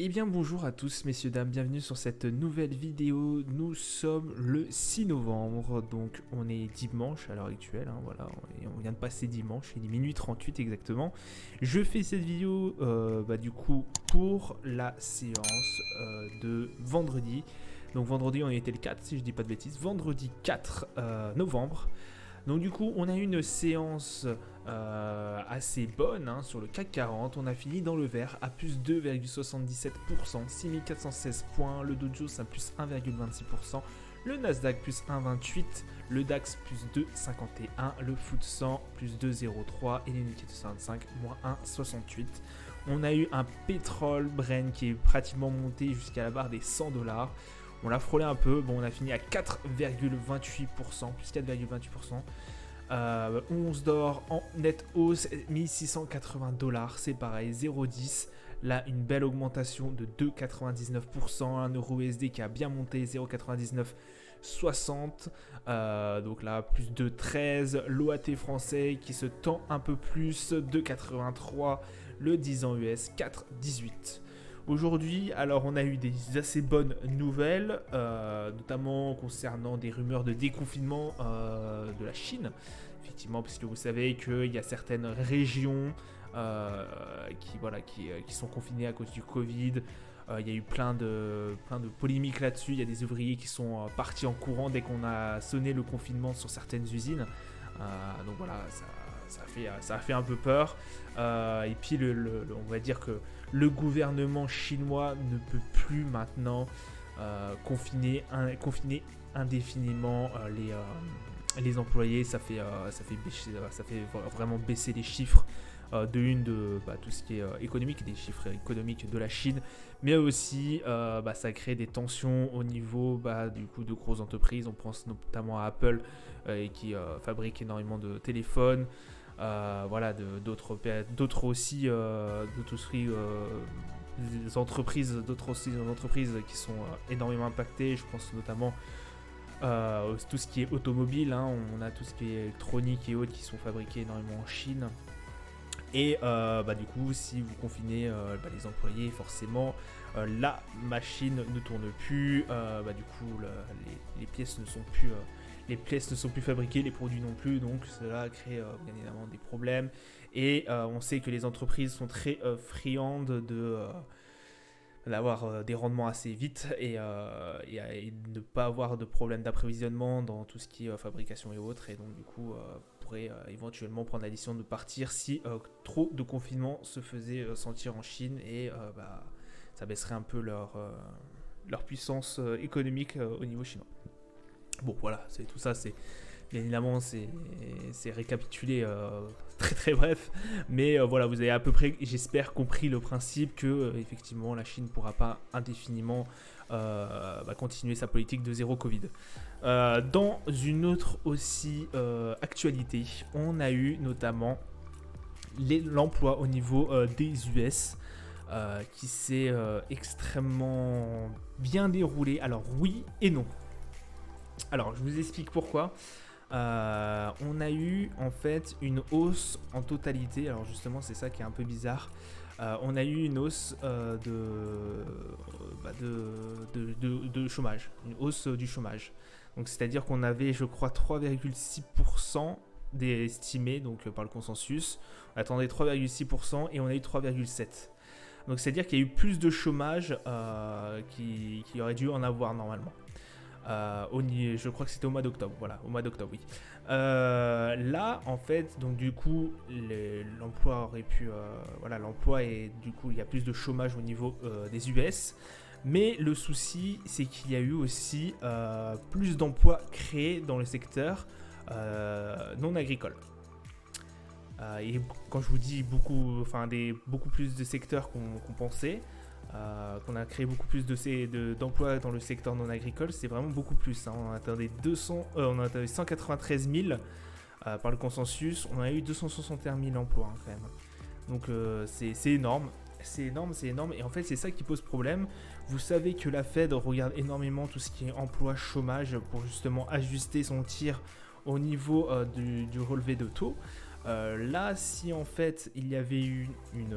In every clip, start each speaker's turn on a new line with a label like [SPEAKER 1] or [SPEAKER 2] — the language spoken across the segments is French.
[SPEAKER 1] Eh bien bonjour à tous messieurs dames, bienvenue sur cette nouvelle vidéo. Nous sommes le 6 novembre, donc on est dimanche à l'heure actuelle, voilà, on vient de passer dimanche, il est minuit 38 exactement. Je fais cette vidéo du coup pour la séance de vendredi. Donc vendredi on était le 4 si je dis pas de bêtises, vendredi 4 novembre. Donc du coup, on a eu une séance assez bonne sur le CAC 40. On a fini dans le vert à plus 2,77%, 6416 points. Le Dow Jones à plus 1,26%. Le Nasdaq plus 1,28%. Le DAX plus 2,51%. Le FTSE 100 plus 2,03%. Et l'Unique 225 moins 1,68%. On a eu un pétrole Brent qui est pratiquement monté jusqu'à la barre des $100. On l'a frôlé un peu, bon on a fini à 4,28%, plus 4,28%. Once d'or en net hausse, $1680, c'est pareil, 0,10. Là, une belle augmentation de 2,99%. Un euro USD qui a bien monté, 0,9960. Donc là, plus de 13. L'OAT français qui se tend un peu plus, 2,83. Le 10 ans US, 4,18. Aujourd'hui, alors on a eu des assez bonnes nouvelles, notamment concernant des rumeurs de déconfinement de la Chine. Effectivement, puisque vous savez qu'il y a certaines régions qui sont confinées à cause du Covid. Il y a eu plein de polémiques là-dessus. Il y a des ouvriers qui sont partis en courant dès qu'on a sonné le confinement sur certaines usines. Donc voilà, ça a fait un peu peur. Et puis on va dire que le gouvernement chinois ne peut plus maintenant confiner indéfiniment les employés. Ça fait vraiment baisser les chiffres de tout ce qui est économique, des chiffres économiques de la Chine, mais aussi ça crée des tensions au niveau du coup de grosses entreprises. On pense notamment à Apple qui fabrique énormément de téléphones. D'autres aussi entreprises qui sont énormément impactées. Je pense notamment tout ce qui est automobile, on a tout ce qui est électronique et autres qui sont fabriqués énormément en Chine. Et du coup, si vous confinez les employés, forcément, la machine ne tourne plus. Du coup, les pièces ne sont plus fabriquées, les produits non plus. Donc, cela crée bien évidemment des problèmes. Et on sait que les entreprises sont très friandes d'avoir des rendements assez vite et ne pas avoir de problème d'approvisionnement dans tout ce qui est fabrication et autres. Et donc, du coup, éventuellement prendre la décision de partir si trop de confinement se faisait sentir en Chine et ça baisserait un peu leur puissance économique au niveau chinois. Bon voilà, c'est tout ça, c'est bien évidemment c'est récapitulé très très bref, mais voilà, vous avez à peu près, j'espère, compris le principe que effectivement la Chine ne pourra pas indéfiniment continuer sa politique de zéro Covid. Dans une autre aussi actualité, on a eu notamment l'emploi au niveau des US qui s'est extrêmement bien déroulé. Alors oui et non. Alors je vous explique pourquoi. On a eu en fait une hausse en totalité. Alors justement c'est ça qui est un peu bizarre. On a eu une hausse de chômage, une hausse du chômage. Donc c'est-à-dire qu'on avait, je crois, 3,6% estimés donc par le consensus. On attendait 3,6% et on a eu 3,7%. Donc c'est-à-dire qu'il y a eu plus de chômage qui aurait dû en avoir normalement. Je crois que c'était au mois d'octobre, au mois d'octobre, oui. Là, en fait, donc du coup, l'emploi aurait pu, l'emploi et du coup, il y a plus de chômage au niveau des US. Mais le souci, c'est qu'il y a eu aussi plus d'emplois créés dans le secteur non agricole. Et quand je vous dis beaucoup plus de secteurs qu'on pensait. Qu'on a créé beaucoup plus d'emplois dans le secteur non agricole, c'est vraiment beaucoup plus. On attendait 193 000 par le consensus, on a eu 261 000 emplois quand même. Donc c'est énorme. C'est énorme. Et en fait, c'est ça qui pose problème. Vous savez que la Fed regarde énormément tout ce qui est emploi, chômage pour justement ajuster son tir au niveau du relevé de taux. Là, si en fait il y avait eu une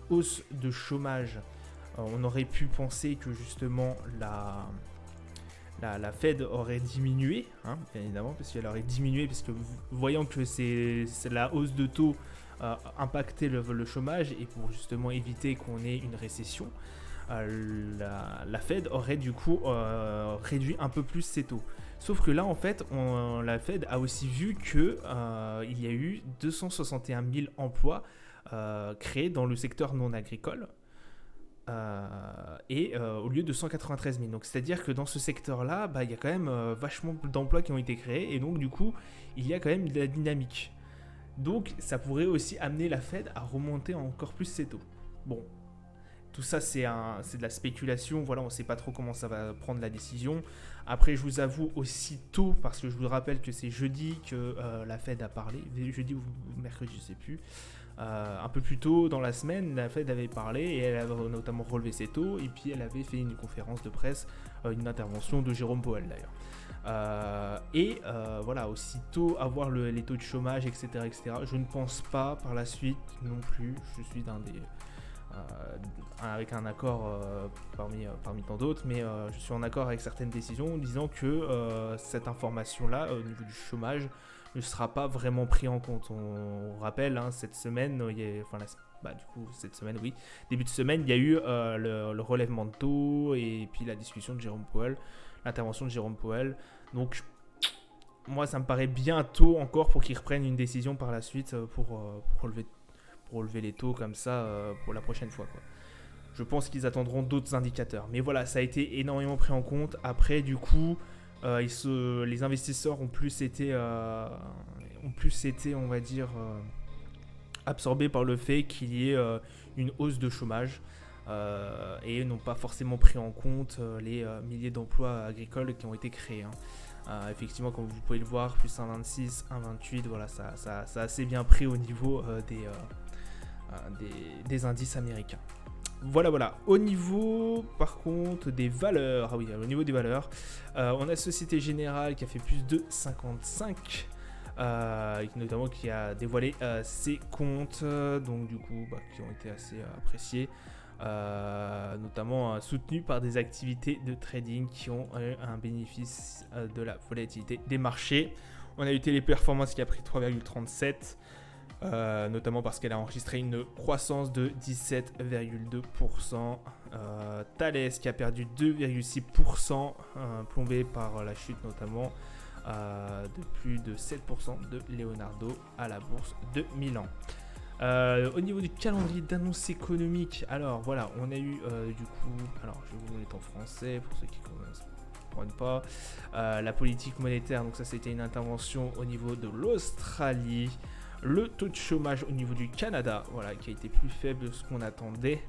[SPEAKER 1] hausse de chômage On aurait pu penser que justement la Fed aurait diminué, hein, bien évidemment, parce qu'elle aurait diminué, parce que voyant que c'est la hausse de taux impactait le chômage, et pour justement éviter qu'on ait une récession, la Fed aurait du coup réduit un peu plus ses taux. Sauf que là, en fait, la Fed a aussi vu qu'il y a eu 261 000 emplois créés dans le secteur non agricole. Au lieu de 193 000. Donc, c'est-à-dire que dans ce secteur-là, il y a quand même vachement d'emplois qui ont été créés, et donc du coup, il y a quand même de la dynamique. Donc, ça pourrait aussi amener la Fed à remonter encore plus ses taux. Bon, tout ça, c'est de la spéculation. Voilà, on ne sait pas trop comment ça va prendre la décision. Après, je vous avoue aussitôt, parce que je vous rappelle que c'est jeudi que la Fed a parlé, jeudi ou mercredi, je ne sais plus. Un peu plus tôt dans la semaine, la Fed avait parlé et elle avait notamment relevé ses taux, et puis elle avait fait une conférence de presse, une intervention de Jérôme Powell d'ailleurs. Voilà, aussitôt avoir les taux de chômage, etc., etc. Je ne pense pas par la suite non plus. Je suis avec un accord parmi tant d'autres, mais je suis en accord avec certaines décisions disant que cette information-là, au niveau du chômage, ne sera pas vraiment pris en compte. On rappelle, hein, cette semaine, cette semaine, oui, début de semaine, il y a eu le relèvement de taux, et puis la discussion de Jérôme Powell, l'intervention de Jérôme Powell. Donc, moi, ça me paraît bien tôt encore pour qu'ils reprennent une décision par la suite pour relever les taux comme ça pour la prochaine fois, quoi. Je pense qu'ils attendront d'autres indicateurs. Mais voilà, ça a été énormément pris en compte. Après, du coup, les investisseurs ont plus été, on va dire, absorbés par le fait qu'il y ait une hausse de chômage, et n'ont pas forcément pris en compte les milliers d'emplois agricoles qui ont été créés, hein. Effectivement, comme vous pouvez le voir, plus 1,26, 1,28, voilà, ça a assez bien pris au niveau des indices américains. Voilà. Au niveau, par contre, des valeurs, au niveau des valeurs, on a Société Générale qui a fait plus de 55, notamment qui a dévoilé ses comptes, donc du coup, qui ont été assez appréciés, notamment soutenus par des activités de trading qui ont eu un bénéfice de la volatilité des marchés. On a eu Téléperformance qui a pris 3,37. Notamment parce qu'elle a enregistré une croissance de 17,2%. Thales qui a perdu 2,6%, plombé par la chute notamment de plus de 7% de Leonardo à la bourse de Milan. Au niveau du calendrier d'annonces économiques, alors voilà, on a eu du coup, alors je vais vous le mettre en français pour ceux qui ne comprennent pas, la politique monétaire, donc ça c'était une intervention au niveau de l'Australie. Le taux de chômage au niveau du Canada, voilà, qui a été plus faible de ce qu'on attendait.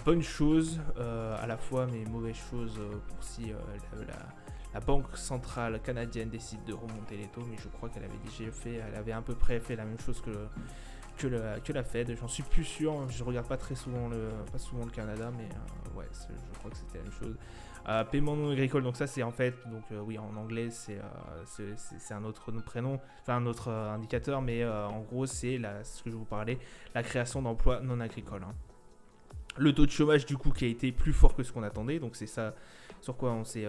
[SPEAKER 1] Bonne chose à la fois, mais mauvaise chose pour si la Banque centrale canadienne décide de remonter les taux. Mais je crois qu'elle avait déjà elle avait à peu près fait la même chose que la Fed. J'en suis plus sûr, je regarde pas souvent le Canada, mais ouais, je crois que c'était la même chose. Paiement non agricole, donc ça c'est en fait, donc oui, en anglais c'est un autre prénom, enfin un autre indicateur, mais en gros c'est ce que je vous parlais, la création d'emplois non agricoles, hein. Le taux de chômage du coup qui a été plus fort que ce qu'on attendait, donc c'est ça sur quoi on s'est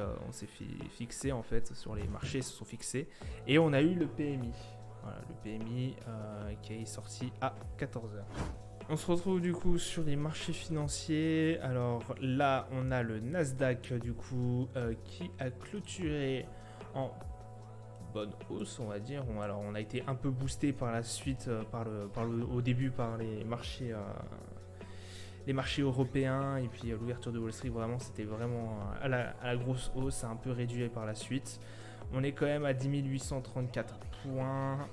[SPEAKER 1] fixé en fait, sur les marchés se sont fixés, et on a eu le PMI, voilà, le PMI qui est sorti à 14h. On se retrouve du coup sur les marchés financiers. Alors là, on a le Nasdaq du coup qui a clôturé en bonne hausse, on va dire. Alors on a été un peu boosté par la suite, au début par les marchés européens, et puis l'ouverture de Wall Street. Vraiment, c'était vraiment à la grosse hausse. Ça a un peu réduit par la suite. On est quand même à 10 834 points.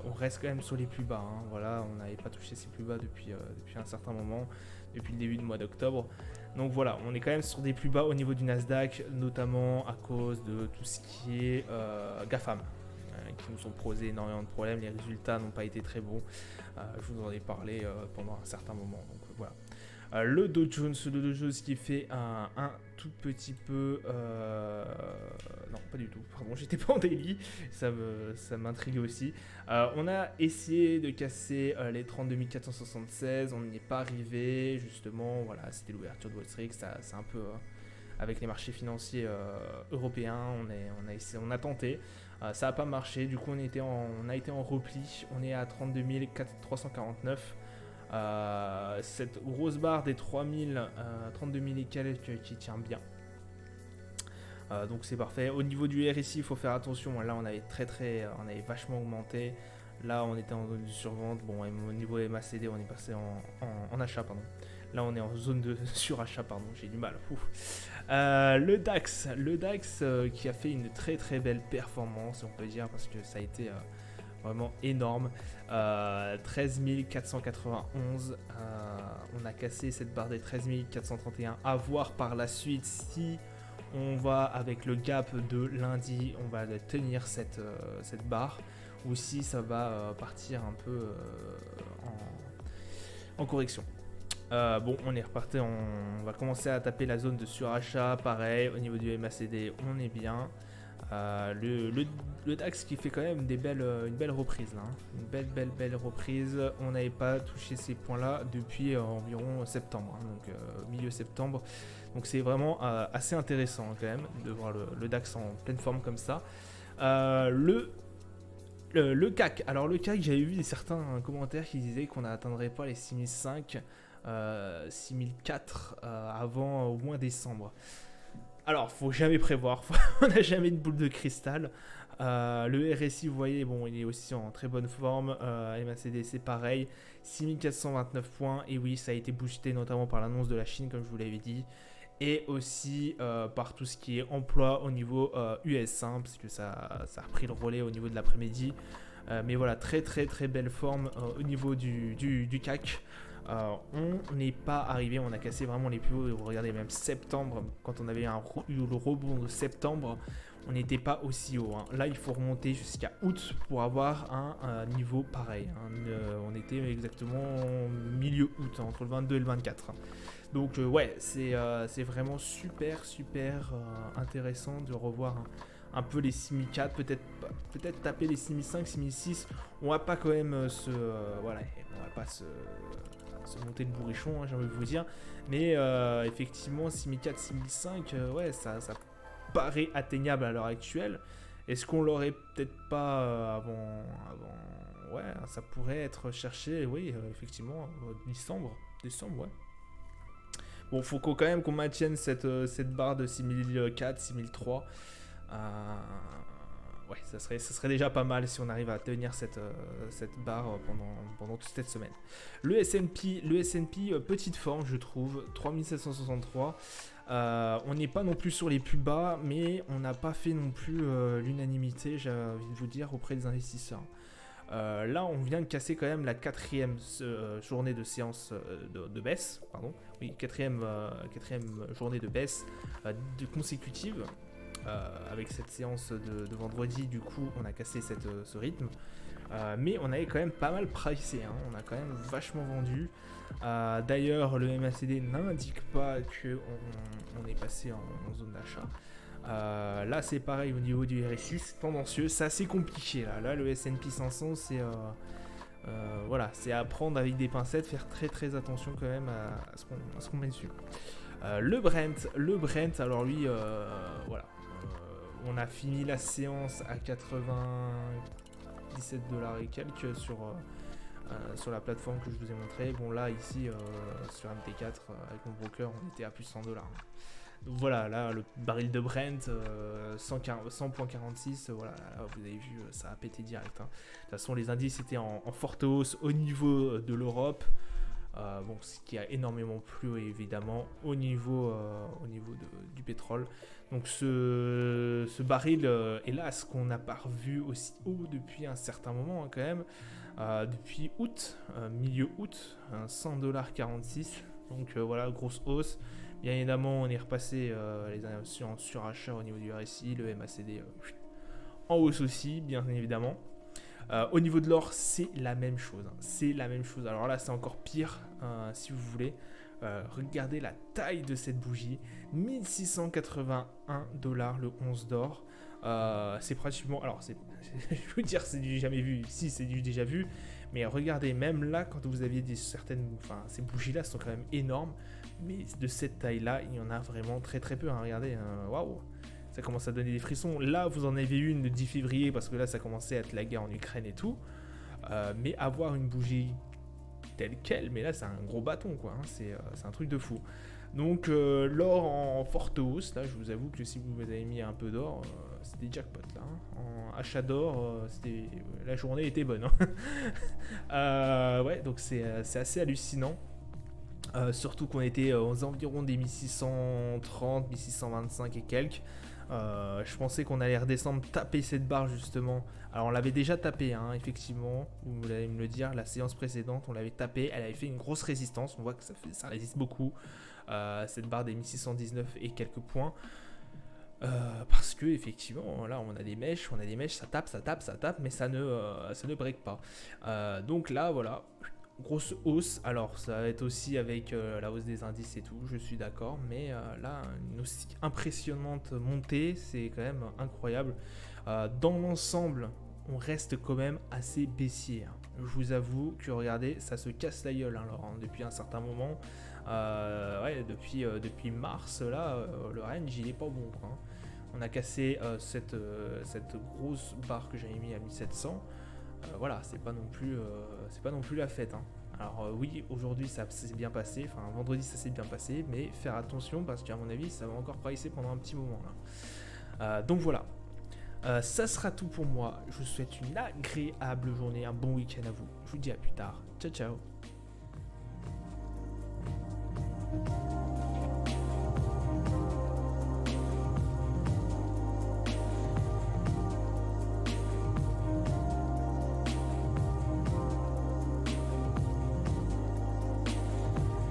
[SPEAKER 1] On reste quand même sur les plus bas, hein. Voilà, on n'avait pas touché ces plus bas depuis un certain moment, depuis le début du mois d'octobre. Donc voilà, on est quand même sur des plus bas au niveau du Nasdaq, notamment à cause de tout ce qui est GAFAM, qui nous ont posé énormément de problèmes. Les résultats n'ont pas été très bons. Je vous en ai parlé pendant un certain moment. Donc voilà. Le Dow Jones qui fait un tout petit peu... non, pas du tout. Pardon, j'étais pas en daily. Ça m'intrigue aussi. On a essayé de casser les 32 476. On n'y est pas arrivé. Justement, voilà, c'était l'ouverture de Wall Street. C'est un peu... avec les marchés financiers européens, on a tenté. Ça n'a pas marché. Du coup, on a été en repli. On est à 32 349. Cette grosse barre des 32 000 et quelques qui tient bien. Donc c'est parfait. Au niveau du RSI, il faut faire attention. Là, on avait vachement augmenté. Là, on était en zone de survente. Bon, au niveau MACD, on est passé en achat, pardon. Là, on est en zone de surachat, pardon. J'ai du mal. Le DAX qui a fait une très très belle performance, on peut dire, parce que ça a été vraiment énorme. 13 491. On a cassé cette barre des 13 431. À voir par la suite si on va avec le gap de lundi, on va tenir cette barre, ou si ça va partir un peu en correction. Bon, on est reparti, on va commencer à taper la zone de surachat, pareil, au niveau du MACD, on est bien. Le DAX qui fait quand même une belle reprise là, hein. Une belle reprise. On n'avait pas touché ces points là depuis environ septembre, hein, donc milieu septembre. Donc c'est vraiment assez intéressant hein, quand même de voir le DAX en pleine forme comme ça. Le CAC, alors le CAC, j'avais vu certains commentaires qui disaient qu'on n'atteindrait pas les 6005, 6004 avant au moins décembre. Alors, faut jamais prévoir, on n'a jamais une boule de cristal. Le RSI, vous voyez, bon, il est aussi en très bonne forme. MACD, c'est pareil, 6429 points. Et oui, ça a été boosté notamment par l'annonce de la Chine, comme je vous l'avais dit. Et aussi par tout ce qui est emploi au niveau US, hein, parce que ça a repris le relais au niveau de l'après-midi. Mais voilà, très très très belle forme au niveau du CAC. On n'est pas arrivé, on a cassé vraiment les plus hauts. Vous regardez, même septembre, quand on avait eu le rebond de septembre, on n'était pas aussi haut, hein. Là, il faut remonter jusqu'à août pour avoir un niveau pareil, hein. On était exactement milieu août, hein, entre le 22 et le 24. Donc ouais, c'est vraiment super intéressant de revoir un peu les 6004, peut-être taper les 6005, 6006. On va pas quand même voilà, on va pas se monter le bourrichon, hein, j'ai envie de vous dire. Mais effectivement, 6004, 6005, ouais, ça paraît atteignable à l'heure actuelle. Est-ce qu'on l'aurait peut-être pas avant. Ouais, ça pourrait être cherché, oui, effectivement, décembre, ouais. Bon, faut quand même qu'on maintienne cette barre de 6004, 6003. Ouais, ça serait déjà pas mal si on arrive à tenir cette barre pendant toute cette semaine. Le S&P, petite forme, je trouve, 3763. On n'est pas non plus sur les plus bas, mais on n'a pas fait non plus l'unanimité, j'ai envie de vous dire, auprès des investisseurs. Là, on vient de casser quand même la quatrième journée de séance de baisse, pardon. Oui, quatrième journée de baisse consécutive. Avec cette séance de vendredi, du coup, on a cassé ce rythme. Mais on avait quand même pas mal pricé, hein. On a quand même vachement vendu. D'ailleurs, le MACD n'indique pas qu'on est passé en zone d'achat. Là, c'est pareil au niveau du RSI, c'est tendancieux, c'est assez compliqué. Là le S&P 500, c'est voilà, c'est à prendre avec des pincettes, faire très très attention quand même à ce qu'on met dessus. Le Brent, alors lui, voilà. On a fini la séance à 97 $ et quelques sur la plateforme que je vous ai montré. Bon, là, ici, sur MT4, avec mon broker, on était à plus de 100 $. Donc voilà, là, le baril de Brent, 100,46, voilà, là, vous avez vu, ça a pété direct, hein. De toute façon, les indices étaient en forte hausse au niveau de l'Europe. Bon, ce qui a énormément plu évidemment au niveau du pétrole. Donc ce baril, hélas, qu'on n'a pas revu aussi haut depuis un certain moment, hein, quand même. Depuis août, milieu août, 100,46 $. Donc voilà, grosse hausse. Bien évidemment, on est repassé les informations en surachat au niveau du RSI, le MACD en hausse aussi, bien évidemment. Au niveau de l'or, c'est la même chose, hein. C'est la même chose. Alors là, c'est encore pire, si vous voulez. regardez la taille de cette bougie, 1681 $ le 11 d'or. C'est pratiquement, alors je veux dire c'est du jamais vu, si c'est du déjà vu, mais regardez, même là quand vous aviez ces bougies là sont quand même énormes, mais de cette taille là il y en a vraiment très très peu, hein. Regardez, waouh, ça commence à donner des frissons. Là vous en avez une le 10 février parce que là ça commençait à être la guerre en Ukraine et tout, mais avoir une bougie telle quelle, mais là c'est un gros bâton quoi, hein. C'est un truc de fou. Donc l'or en forte hausse, là je vous avoue que si vous avez mis un peu d'or, c'était jackpot là, hein. En achat d'or, la journée était bonne, hein. Ouais, donc c'est assez hallucinant. Surtout qu'on était aux environs des 1630, 1625 et quelques. Je pensais qu'on allait redescendre, taper cette barre justement. Alors on l'avait déjà tapé, hein, effectivement, vous allez me le dire, la séance précédente on l'avait tapé, elle avait fait une grosse résistance, on voit que ça résiste beaucoup, cette barre des 1619 et quelques points, parce que effectivement là on a des mèches, ça tape, mais ça ne break pas. Donc là voilà, grosse hausse. Alors ça va être aussi avec la hausse des indices et tout, je suis d'accord, mais là une aussi impressionnante montée, c'est quand même incroyable. Dans l'ensemble on reste quand même assez baissier, hein. Je vous avoue que regardez, ça se casse la gueule, hein, alors, hein, depuis un certain moment, ouais, depuis mars là, le range il est pas bon, hein. On a cassé cette grosse barre que j'avais mis à 1700. Voilà, c'est pas non plus la fête, hein. Alors oui, aujourd'hui ça s'est bien passé, enfin vendredi ça s'est bien passé, mais faire attention parce qu'à mon avis ça va encore pricer pendant un petit moment là. Donc voilà, ça sera tout pour moi. Je vous souhaite une agréable journée, un bon week-end à vous. Je vous dis à plus tard. Ciao ciao.